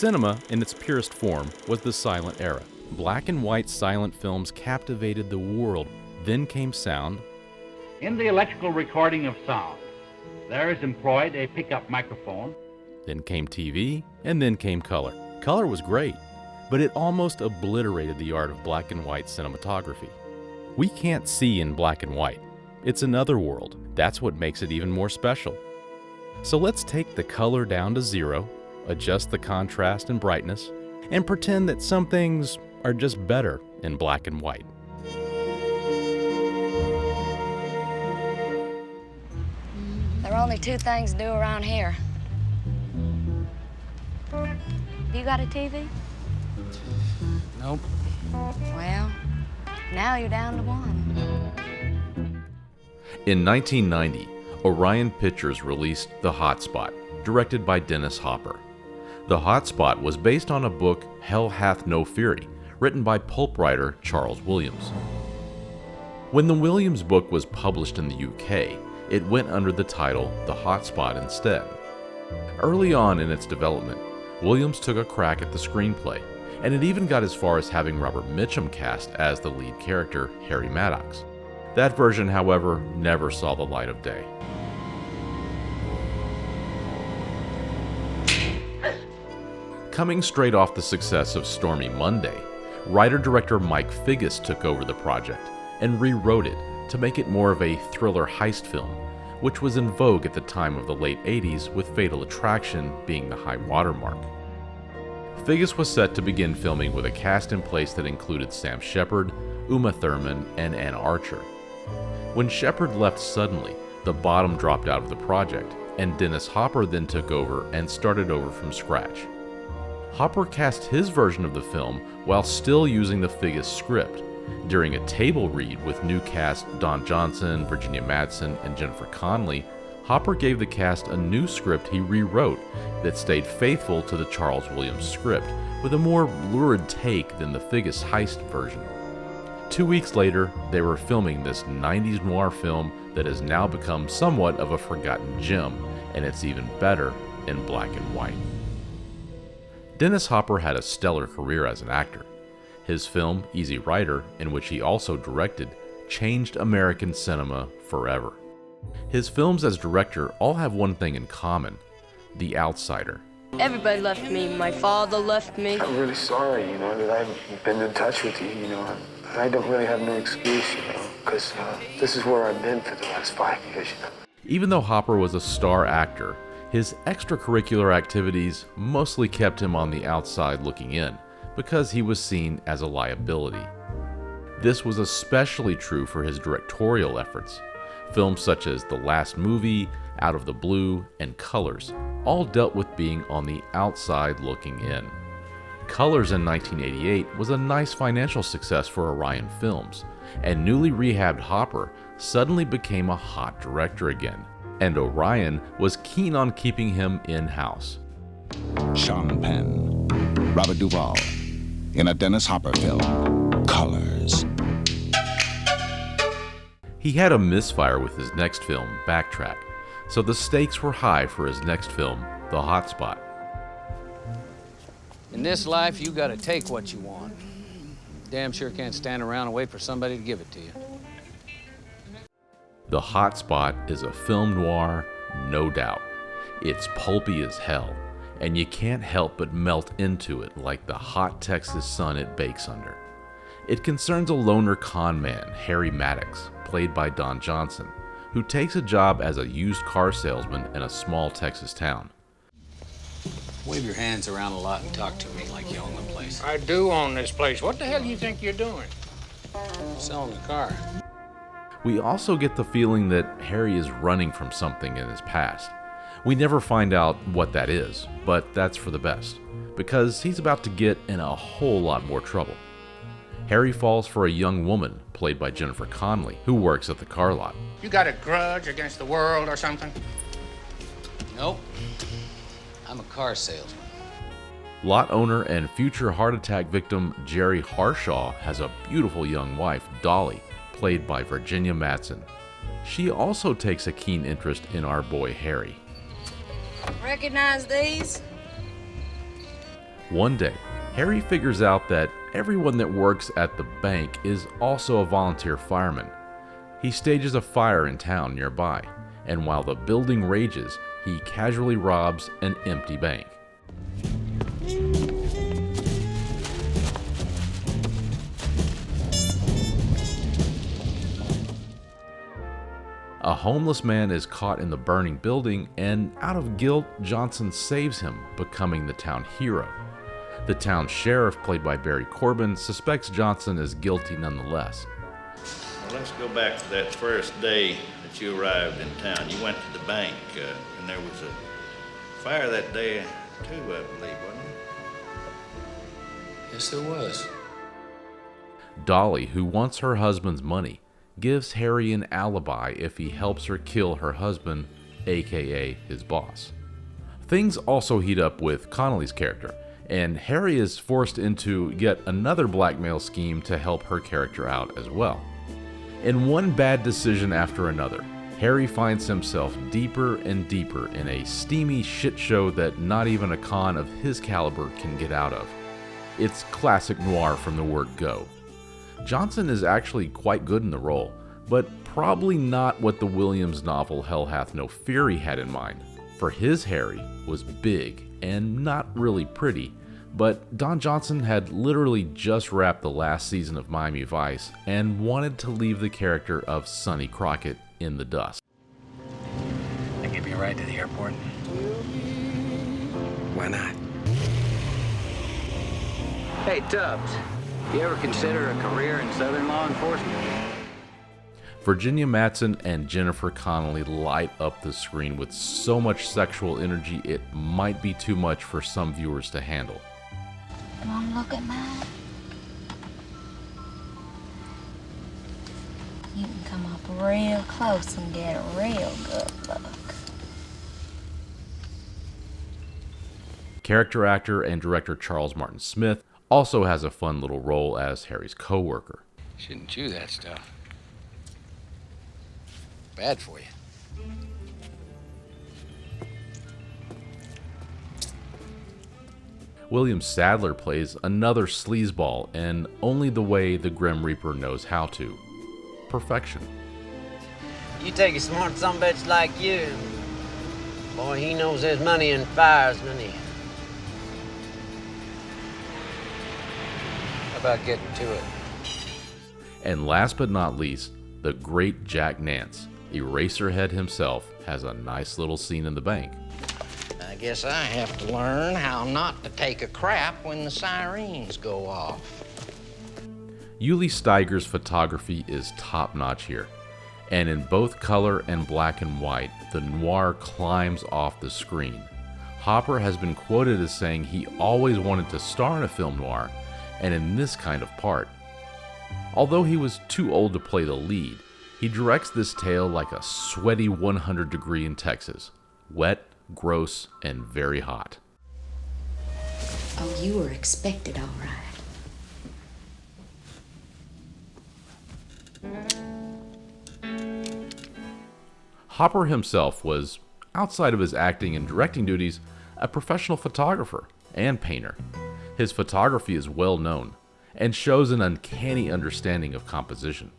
Cinema, in its purest form, was the silent era. Black and white silent films captivated the world. Then came sound. In the electrical recording of sound, there is employed a pickup microphone. Then came TV, and then came color. Color was great, but it almost obliterated the art of black and white cinematography. We can't see in black and white. It's another world. That's what makes it even more special. So let's take the color down to 0, adjust the contrast and brightness, and pretend that some things are just better in black and white. There are only 2 things to do around here. You got a TV? Nope. Well, now you're down to 1. In 1990, Orion Pictures released The Hot Spot, directed by Dennis Hopper. The Hot Spot was based on a book, Hell Hath No Fury, written by pulp writer Charles Williams. When the Williams book was published in the UK, it went under the title The Hot Spot instead. Early on in its development, Williams took a crack at the screenplay, and it even got as far as having Robert Mitchum cast as the lead character, Harry Maddox. That version, however, never saw the light of day. Coming straight off the success of Stormy Monday, writer-director Mike Figgis took over the project and rewrote it to make it more of a thriller heist film, which was in vogue at the time of the late 80s, with Fatal Attraction being the high watermark. Figgis was set to begin filming with a cast in place that included Sam Shepard, Uma Thurman, and Anna Archer. When Shepard left suddenly, the bottom dropped out of the project, and Dennis Hopper then took over and started over from scratch. Hopper cast his version of the film while still using the Figgis script. During a table read with new cast Don Johnson, Virginia Madsen, and Jennifer Connelly, Hopper gave the cast a new script he rewrote that stayed faithful to the Charles Williams script, with a more lurid take than the Figgis heist version. 2 weeks later, they were filming this 90s noir film that has now become somewhat of a forgotten gem, and it's even better in black and white. Dennis Hopper had a stellar career as an actor. His film, Easy Rider, in which he also directed, changed American cinema forever. His films as director all have one thing in common: the outsider. Everybody left me. My father left me. I'm really sorry, that I haven't been in touch with you, I don't really have no excuse, because this is where I've been for the last 5 years, Even though Hopper was a star actor, his extracurricular activities mostly kept him on the outside looking in, because he was seen as a liability. This was especially true for his directorial efforts. Films such as The Last Movie, Out of the Blue, and Colors all dealt with being on the outside looking in. Colors in 1988 was a nice financial success for Orion Films, and newly rehabbed Hopper suddenly became a hot director again, and Orion was keen on keeping him in-house. Sean Penn, Robert Duvall, in a Dennis Hopper film, Colors. He had a misfire with his next film, Backtrack, so the stakes were high for his next film, The Hot Spot. In this life, you gotta take what you want. Damn sure can't stand around and wait for somebody to give it to you. The Hot Spot is a film noir, no doubt. It's pulpy as hell, and you can't help but melt into it like the hot Texas sun it bakes under. It concerns a loner con man, Harry Maddox, played by Don Johnson, who takes a job as a used car salesman in a small Texas town. Wave your hands around a lot and talk to me like you own the place. I do own this place. What the hell do you think you're doing? Selling the car. We also get the feeling that Harry is running from something in his past. We never find out what that is, but that's for the best, because he's about to get in a whole lot more trouble. Harry falls for a young woman, played by Jennifer Connelly, who works at the car lot. You got a grudge against the world or something? Nope. I'm a car salesman. Lot owner and future heart attack victim Jerry Harshaw has a beautiful young wife, Dolly, played by Virginia Madsen. She also takes a keen interest in our boy Harry. Recognize these? One day, Harry figures out that everyone that works at the bank is also a volunteer fireman. He stages a fire in town nearby, and while the building rages, he casually robs an empty bank. A homeless man is caught in the burning building, and out of guilt, Johnson saves him, becoming the town hero. The town sheriff, played by Barry Corbin, suspects Johnson is guilty nonetheless. Well, let's go back to that first day that you arrived in town. You went to the bank, and there was a fire that day, too, I believe, wasn't there? Yes, there was. Dolly, who wants her husband's money, gives Harry an alibi if he helps her kill her husband, aka his boss. Things also heat up with Connelly's character, and Harry is forced into yet another blackmail scheme to help her character out as well. In one bad decision after another, Harry finds himself deeper and deeper in a steamy shit show that not even a con of his caliber can get out of. It's classic noir from the word go. Johnson is actually quite good in the role, but probably not what the Williams novel Hell Hath No Fury had in mind, for his Harry was big and not really pretty, but Don Johnson had literally just wrapped the last season of Miami Vice and wanted to leave the character of Sonny Crockett in the dust. I give you a ride to the airport. Why not? Hey, Tubbs. You ever consider a career in Southern law enforcement? Virginia Madsen and Jennifer Connelly light up the screen with so much sexual energy it might be too much for some viewers to handle. You wanna look at mine? You can come up real close and get a real good look. Character actor and director Charles Martin Smith also has a fun little role as Harry's co-worker. Shouldn't chew that stuff. Bad for you. William Sadler plays another sleazeball, and only the way the Grim Reaper knows how to. Perfection. You take a smart sumbitch like you. Boy, he knows there's money in fires, doesn't he? How about getting to it? And last but not least, the great Jack Nance, Eraserhead himself, has a nice little scene in the bank. I guess I have to learn how not to take a crap when the sirens go off. Yuli Steiger's photography is top-notch here, and in both color and black and white, the noir climbs off the screen. Hopper has been quoted as saying he always wanted to star in a film noir, and in this kind of part. Although he was too old to play the lead, he directs this tale like a sweaty 100 degree in Texas. Wet, gross, and very hot. Oh, you were expected, all right. Hopper himself was, outside of his acting and directing duties, a professional photographer and painter. His photography is well known and shows an uncanny understanding of composition.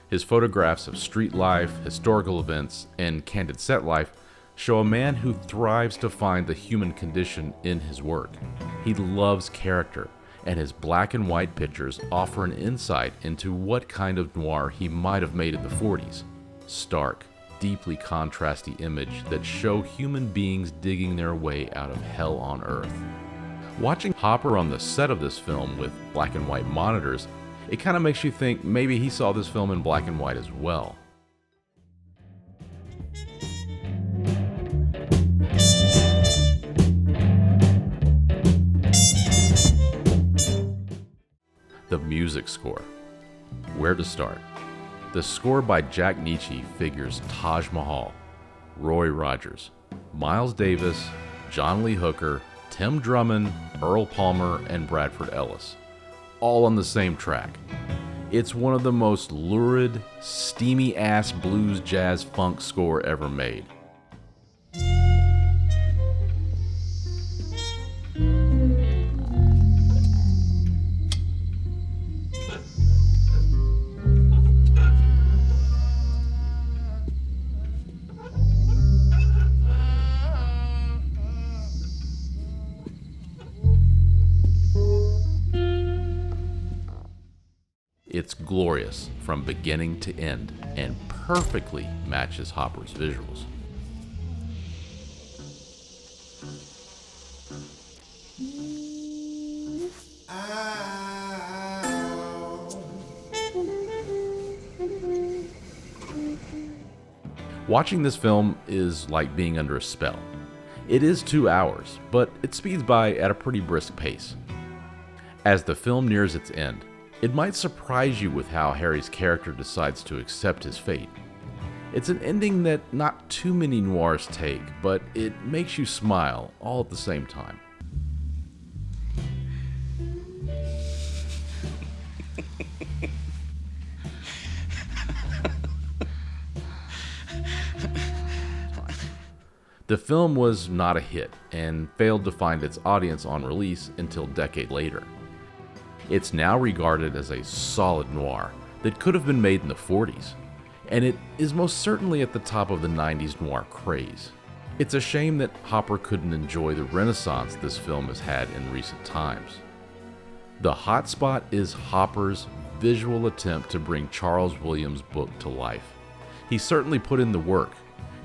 His photographs of street life, historical events, and candid set life show a man who thrives to find the human condition in his work. He loves character, and his black and white pictures offer an insight into what kind of noir he might have made in the 40s. Stark, deeply contrasty image that show human beings digging their way out of hell on earth. Watching Hopper on the set of this film with black and white monitors, it kind of makes you think maybe he saw this film in black and white as well. The music score. Where to start? The score by Jack Nitzsche figures Taj Mahal, Roy Rogers, Miles Davis, John Lee Hooker, Tim Drummond, Earl Palmer, and Bradford Ellis, all on the same track. It's one of the most lurid, steamy-ass blues jazz funk score ever made. It's glorious from beginning to end and perfectly matches Hopper's visuals. Watching this film is like being under a spell. It is 2 hours, but it speeds by at a pretty brisk pace. As the film nears its end, it might surprise you with how Harry's character decides to accept his fate. It's an ending that not too many noirs take, but it makes you smile all at the same time. The film was not a hit and failed to find its audience on release until a decade later. It's now regarded as a solid noir that could have been made in the 40s, and it is most certainly at the top of the 90s noir craze. It's a shame that Hopper couldn't enjoy the renaissance this film has had in recent times. The hotspot is Hopper's visual attempt to bring Charles Williams' book to life. He certainly put in the work,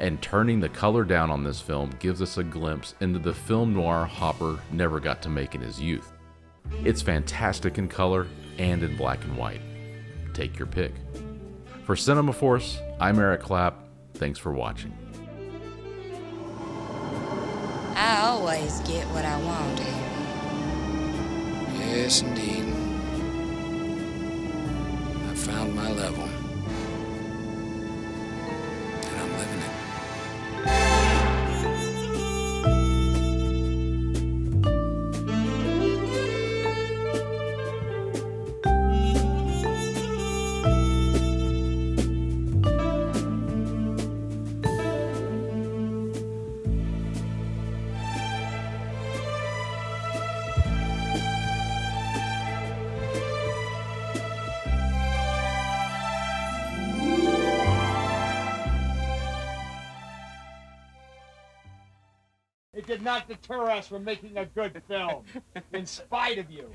and turning the color down on this film gives us a glimpse into the film noir Hopper never got to make in his youth. It's fantastic in color and in black and white. Take your pick. For Cinema Force, I'm Erik Clapp. Thanks for watching. I always get what I want, Harry. Yes, indeed. I found my level. And I'm living it. It did not deter us from making a good film, in spite of you.